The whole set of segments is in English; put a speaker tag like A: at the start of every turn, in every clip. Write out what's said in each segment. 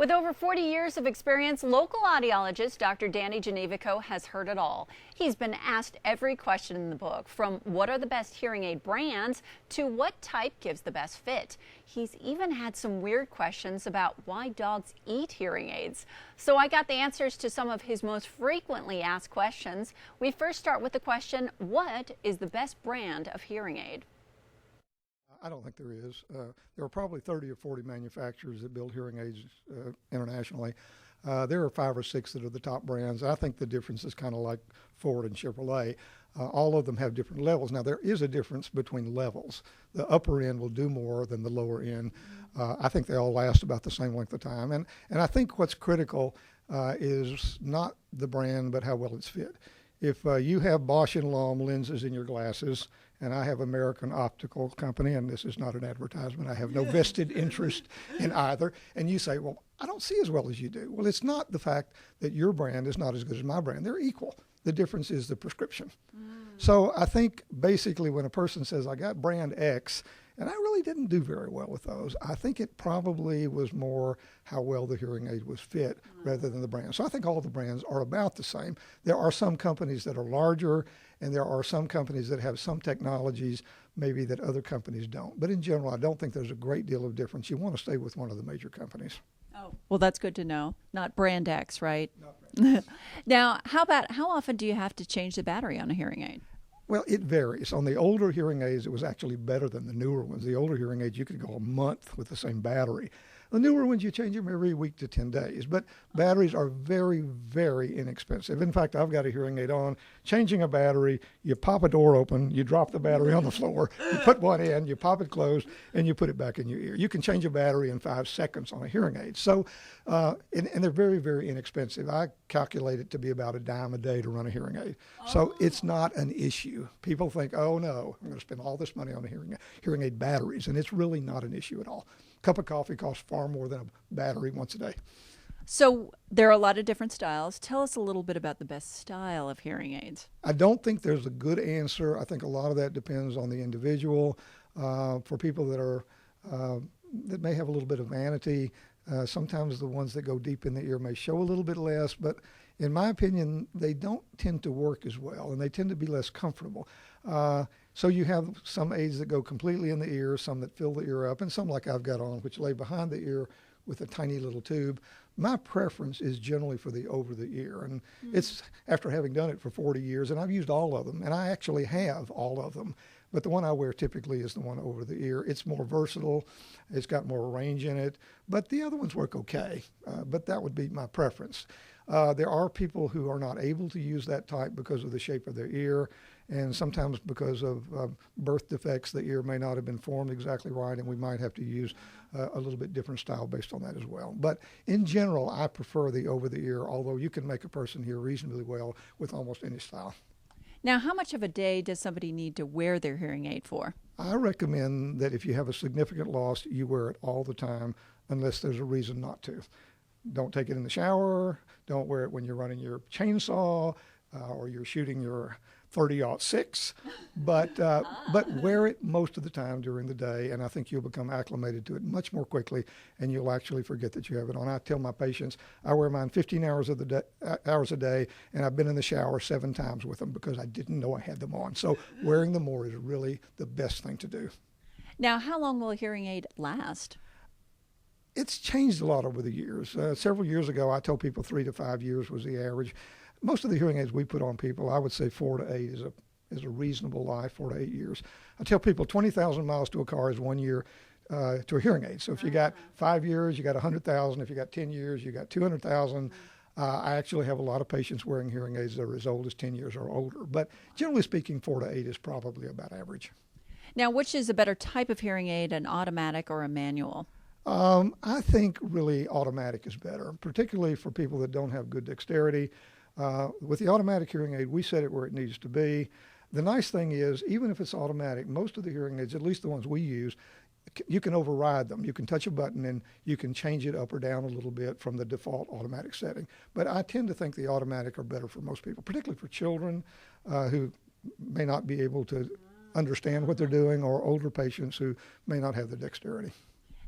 A: With over 40 years of experience, local audiologist Dr. Gnewikow has heard it all. He's been asked every question in the book, from what are the best hearing aid brands to what type gives the best fit. He's even had some weird questions about why dogs eat hearing aids. So I got the answers to some of his most frequently asked questions. We first start with the question, what is the best brand of hearing aid?
B: I don't think there is. There are probably 30 or 40 manufacturers that build hearing aids internationally. There are 5 or 6 that are the top brands. I think the difference is kind of like Ford and Chevrolet. All of them have different levels. Now, there is a difference between levels. The upper end will do more than the lower end. I think they all last about the same length of time. And I think what's critical is not the brand, but how well it's fit. If you have Bosch & Lomb lenses in your glasses, and I have American Optical Company, and this is not an advertisement, I have no vested interest in either, and you say, well, I don't see as well as you do. Well, it's not the fact that your brand is not as good as my brand. They're equal. The difference is the prescription. So I think basically when a person says, I got brand X, and I really didn't do very well with those, I think it probably was more how well the hearing aid was fit rather than the brand. So I think all the brands are about the same. There are some companies that are larger, and there are some companies that have some technologies maybe that other companies don't. But in general, I don't think there's a great deal of difference. You want to stay with one of the major companies.
C: Oh, well, that's good to know. Not brand X, right?
B: Not brand X.
C: Now, how often do you have to change the battery on a hearing aid?
B: Well, it varies. On the older hearing aids, it was actually better than the newer ones. The older hearing aids, you could go a month with the same battery. The newer ones, you change them every week to 10 days. But batteries are very, very inexpensive. In fact, I've got a hearing aid on. Changing a battery, you pop a door open, you drop the battery on the floor, you put one in, you pop it closed, and you put it back in your ear. You can change a battery in 5 seconds on a hearing aid. So, and they're very, very inexpensive. I calculate it to be about $10 a day to run a hearing aid. So it's not an issue. People think, oh no, I'm going to spend all this money on the hearing aid batteries, and it's really not an issue at all. Cup of coffee costs far more than a battery once a day.
C: So there are a lot of different styles. Tell us a little bit about the best style of hearing aids.
B: I don't think there's a good answer. I think a lot of that depends on the individual. For people that are that may have a little bit of vanity, sometimes the ones that go deep in the ear may show a little bit less, but in my opinion, they don't tend to work as well, and they tend to be less comfortable. So you have some aids that go completely in the ear, some that fill the ear up, and some like I've got on, which lay behind the ear with a tiny little tube. My preference is generally for the over the ear, and it's after having done it for 40 years, and I've used all of them, and I actually have all of them. But the one I wear typically is the one over the ear. It's more versatile. It's got more range in it, but the other ones work okay. But that would be my preference. There are people who are not able to use that type because of the shape of their ear, and sometimes because of birth defects, the ear may not have been formed exactly right, and we might have to use a little bit different style based on that as well. But in general, I prefer the over the ear, although you can make a person hear reasonably well with almost any style.
C: Now, how much of a day does somebody need to wear their hearing aid for?
B: I recommend that if you have a significant loss, you wear it all the time unless there's a reason not to. Don't take it in the shower. Don't wear it when you're running your chainsaw or you're shooting your 30-06, but wear it most of the time during the day, and I think you'll become acclimated to it much more quickly, and you'll actually forget that you have it on. I tell my patients I wear mine 15 hours a day, and I've been in the shower 7 times with them because I didn't know I had them on. So wearing them more is really the best thing to do.
C: Now, how long will a hearing aid last?
B: It's changed a lot over the years. Several years ago, I told people 3 to 5 years was the average. Most of the hearing aids we put on people, I would say 4 to 8 is a reasonable life, 4 to 8 years. I tell people 20,000 miles to a car is 1 year to a hearing aid. So if you got 5 years, you got 100,000. If you got 10 years, you got 200,000. I actually have a lot of patients wearing hearing aids that are as old as 10 years or older. But generally speaking, 4 to 8 is probably about average.
C: Now, which is a better type of hearing aid, an automatic or a manual?
B: I think really automatic is better, particularly for people that don't have good dexterity. With the automatic hearing aid, we set it where it needs to be. The nice thing is, even if it's automatic, most of the hearing aids, at least the ones we use, you can override them. You can touch a button and you can change it up or down a little bit from the default automatic setting. But I tend to think the automatic are better for most people, particularly for children who may not be able to understand what they're doing, or older patients who may not have the dexterity.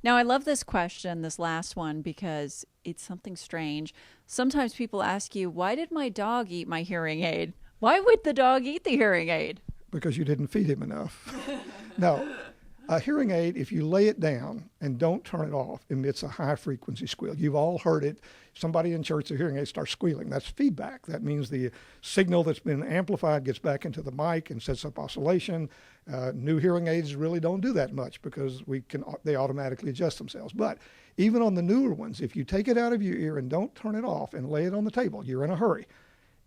C: Now, I love this question, this last one, because it's something strange. Sometimes people ask you, why did my dog eat my hearing aid? Why would the dog eat the hearing aid?
B: Because you didn't feed him enough. No, a hearing aid, if you lay it down and don't turn it off, emits a high frequency squeal. You've all heard it. Somebody in church, the hearing aid starts squealing. That's feedback. That means the signal that's been amplified gets back into the mic and sets up oscillation. New hearing aids really don't do that much because they automatically adjust themselves. But even on the newer ones, if you take it out of your ear and don't turn it off and lay it on the table, you're in a hurry.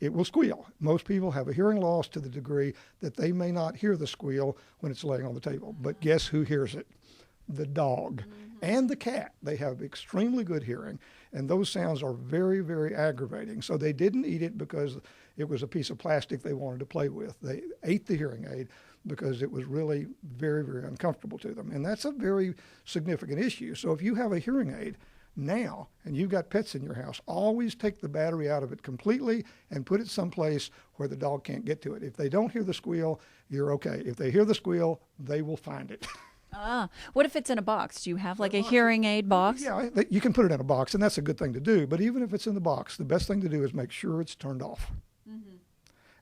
B: It will squeal. Most people have a hearing loss to the degree that they may not hear the squeal when it's laying on the table. But guess who hears it? The dog and the cat. They have extremely good hearing, and those sounds are very, very aggravating. So they didn't eat it because it was a piece of plastic they wanted to play with. They ate the hearing aid because it was really very, very uncomfortable to them. And that's a very significant issue. So if you have a hearing aid now, and you've got pets in your house, always take the battery out of it completely and put it someplace where the dog can't get to it. If they don't hear the squeal, you're okay. If they hear the squeal, they will find it.
C: What if it's in a box? Do you have like a hearing aid box?
B: Yeah, you can put it in a box, and that's a good thing to do. But even if it's in the box, the best thing to do is make sure it's turned off.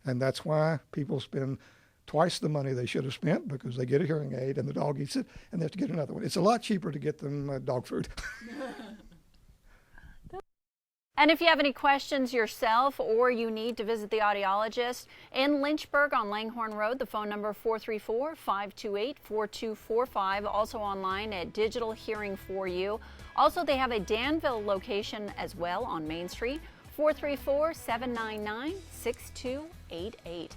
B: And that's why people spend twice the money they should have spent, because they get a hearing aid and the dog eats it and they have to get another one. It's a lot cheaper to get them dog food.
A: And if you have any questions yourself or you need to visit the audiologist in Lynchburg on Langhorne Road, the phone number 434-528-4245. Also online at Digital Hearing For You. Also, they have a Danville location as well on Main Street, 434-799-6288.